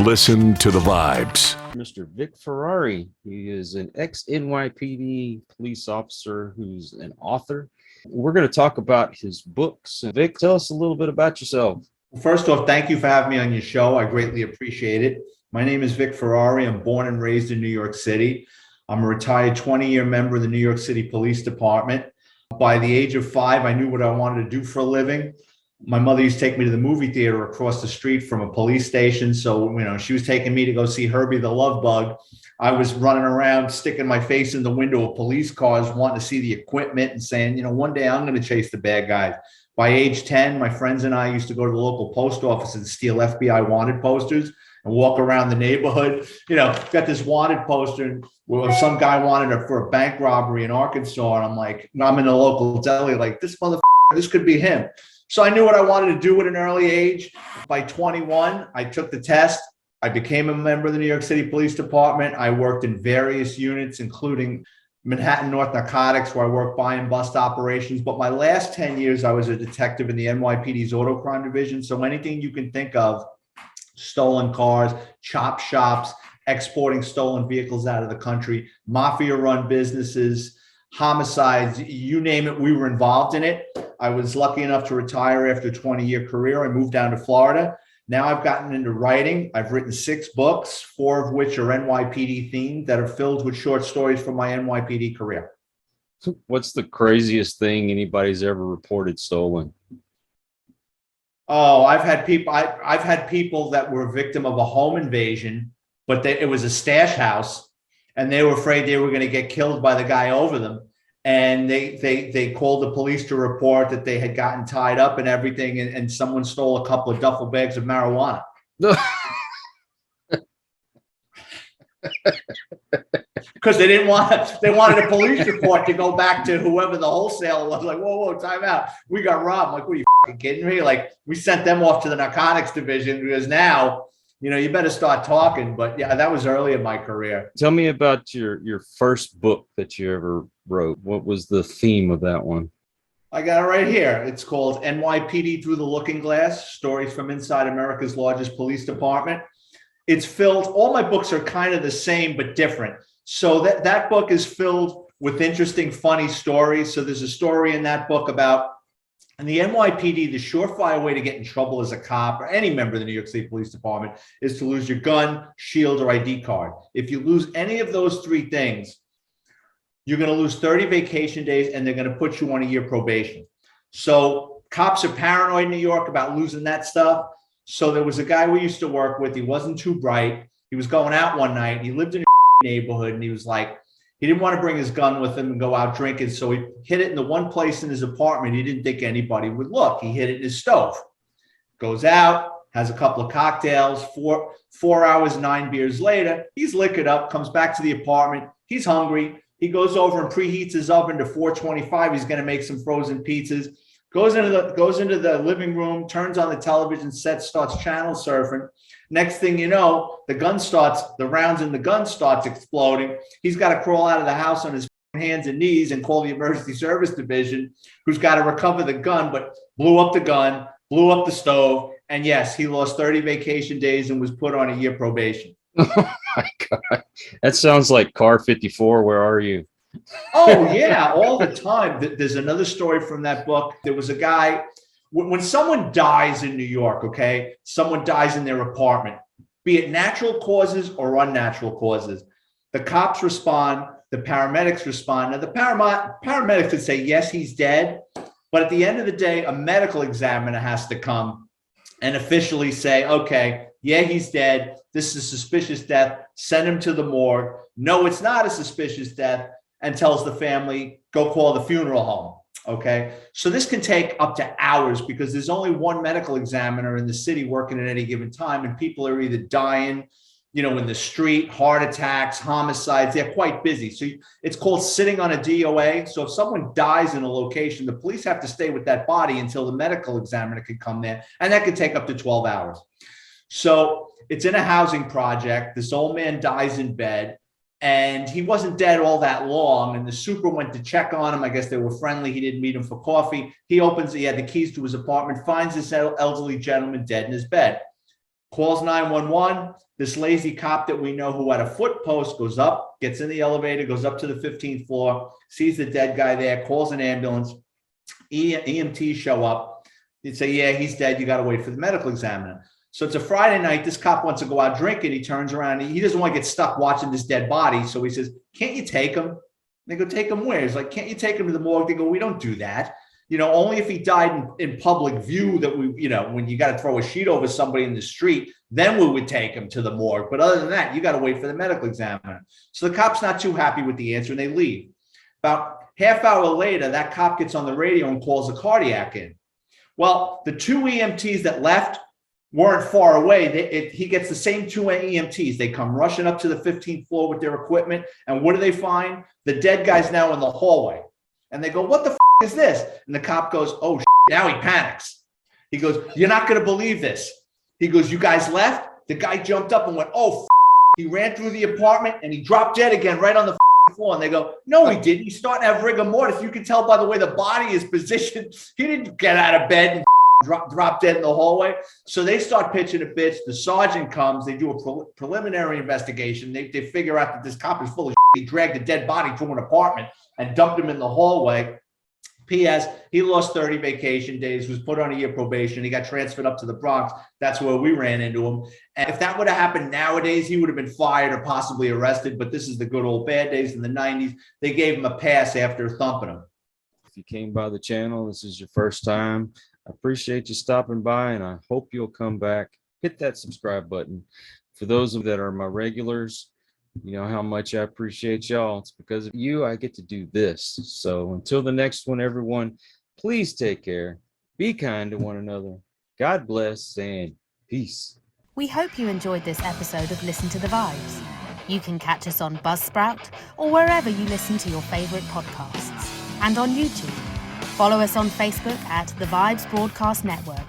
Listen to the vibes. Mr. Vic Ferrari. He is an ex-NYPD police officer who's an author. We're going to talk about his books. Vic, tell us a little bit about yourself. First off, thank you for having me on your show. I greatly appreciate it. My name is Vic Ferrari. I'm born and raised in New York City. I'm a retired 20-year member of the New York City Police Department. By the age of 5, I knew what I wanted to do for a living. My mother used to take me to the movie theater across the street from a police station. So, she was taking me to go see Herbie the Love Bug. I was running around, sticking my face in the window of police cars, wanting to see the equipment and saying, one day I'm going to chase the bad guys. By age 10, my friends and I used to go to the local post office and steal FBI wanted posters and walk around the neighborhood. Got this wanted poster where some guy wanted it for a bank robbery in Arkansas. And I'm like, I'm in the local deli, like, this motherfucker, this could be him. So I knew what I wanted to do at an early age. By 21, I took the test. I became a member of the New York City Police Department. I worked in various units, including Manhattan North Narcotics, where I worked buy and bust operations. But my last 10 years, I was a detective in the NYPD's auto crime division. So anything you can think of, stolen cars, chop shops, exporting stolen vehicles out of the country, mafia-run businesses, homicides, you name it, we were involved in it. I was lucky enough to retire after a 20-year career. I moved down to Florida. Now I've gotten into writing. I've written 6 books, 4 of which are NYPD themed, that are filled with short stories from my NYPD career. What's the craziest thing anybody's ever reported stolen? Oh, I've had people that were a victim of a home invasion, but it was a stash house, and they were afraid they were going to get killed by the guy over them. And they called the police to report that they had gotten tied up and everything, and someone stole a couple of duffel bags of marijuana. Because they wanted a police report to go back to whoever the wholesaler was. Like, whoa, time out. We got robbed. I'm like, what, are you fucking kidding me? Like, we sent them off to the narcotics division because now, you better start talking. But yeah, that was early in my career. Tell me about your first book that you ever wrote. What was the theme of that one? I got it right here. It's called NYPD Through the Looking Glass, Stories from Inside America's Largest Police Department. It's filled, all my books are kind of the same, but different. So that book is filled with interesting, funny stories. So there's a story in that book about, in the NYPD, the surefire way to get in trouble as a cop or any member of the New York City Police Department is to lose your gun, shield, or ID card. If you lose any of those 3 things, you're going to lose 30 vacation days and they're going to put you on a year probation. So cops are paranoid in New York about losing that stuff. So there was a guy we used to work with. He wasn't too bright. He was going out one night. He lived in a neighborhood, and he was like, he didn't want to bring his gun with him and go out drinking. So he hid it in the one place in his apartment he didn't think anybody would look. He hid it in his stove. Goes out, has a couple of cocktails. 4 hours, 9 beers later, he's liquored up, comes back to the apartment. He's hungry. He goes over and preheats his oven to 425. He's going to make some frozen pizzas. Goes into the living room, turns on the television set, starts channel surfing. Next thing you know, the rounds in the gun starts exploding. He's got to crawl out of the house on his hands and knees and call the emergency service division, who's got to recover the gun, but blew up the gun, blew up the stove. And yes, he lost 30 vacation days and was put on a year probation. Oh my God. That sounds like Car 54. Where are you? Oh, yeah, all the time. There's another story from that book. There was a guy, when someone dies in New York, okay, someone dies in their apartment, be it natural causes or unnatural causes, the cops respond, the paramedics respond. Now, the paramedics could say, yes, he's dead. But at the end of the day, a medical examiner has to come and officially say, okay, yeah, he's dead. This is a suspicious death. Send him to the morgue. No, it's not a suspicious death. And tells the family, go call the funeral home, okay? So this can take up to hours because there's only one medical examiner in the city working at any given time, and people are either dying, in the street, heart attacks, homicides, they're quite busy. So it's called sitting on a DOA. So if someone dies in a location, the police have to stay with that body until the medical examiner can come there, and that could take up to 12 hours. So it's in a housing project. This old man dies in bed. And he wasn't dead all that long. And the super went to check on him. I guess they were friendly. He didn't meet him for coffee. He had the keys to his apartment, finds this elderly gentleman dead in his bed. calls 911. This lazy cop that we know who had a foot post goes up, gets in the elevator, goes up to the 15th floor, sees the dead guy there, calls an ambulance. EMTs show up. They say, yeah, he's dead. You got to wait for the medical examiner. So it's a Friday night. This cop wants to go out drinking. He turns around. He doesn't want to get stuck watching this dead body. So he says, can't you take him? They go, take him where? He's like, can't you take him to the morgue? They go, we don't do that. Only if he died in public view that we, when you got to throw a sheet over somebody in the street, then we would take him to the morgue. But other than that, you got to wait for the medical examiner. So the cop's not too happy with the answer and they leave. About half hour later, that cop gets on the radio and calls a cardiac in. Well, the two EMTs that left weren't far away. He gets the same two EMTs. They come rushing up to the 15th floor with their equipment. And what do they find? The dead guy's now in the hallway. And they go, what the f*** is this? And the cop goes, oh, shit. Now he panics. He goes, you're not going to believe this. He goes, you guys left? The guy jumped up and went, oh, f***. He ran through the apartment and he dropped dead again right on the floor. And they go, no, he didn't. He's starting to have rigor mortis. You can tell by the way the body is positioned. He didn't get out of bed and drop dead in the hallway. So they start pitching a bitch. The sergeant comes. They do a preliminary investigation. They figure out that this cop is full of shit. He dragged a dead body to an apartment and dumped him in the hallway. P.S. He lost 30 vacation days, was put on a year probation. He got transferred up to the Bronx. That's where we ran into him. And if that would have happened nowadays, he would have been fired or possibly arrested. But this is the good old bad days in the 90s. They gave him a pass after thumping him. If you came by the channel, this is your first time, I appreciate you stopping by and I hope you'll come back. Hit that subscribe button. For those of that are my regulars, you know how much I appreciate y'all. It's because of you I get to do this. So until the next one, everyone, please take care. Be kind to one another. God bless and peace. We hope you enjoyed this episode of Listen to the Vibes. You can catch us on Buzzsprout or wherever you listen to your favorite podcasts. And on YouTube. Follow us on Facebook at The Vibes Broadcast Network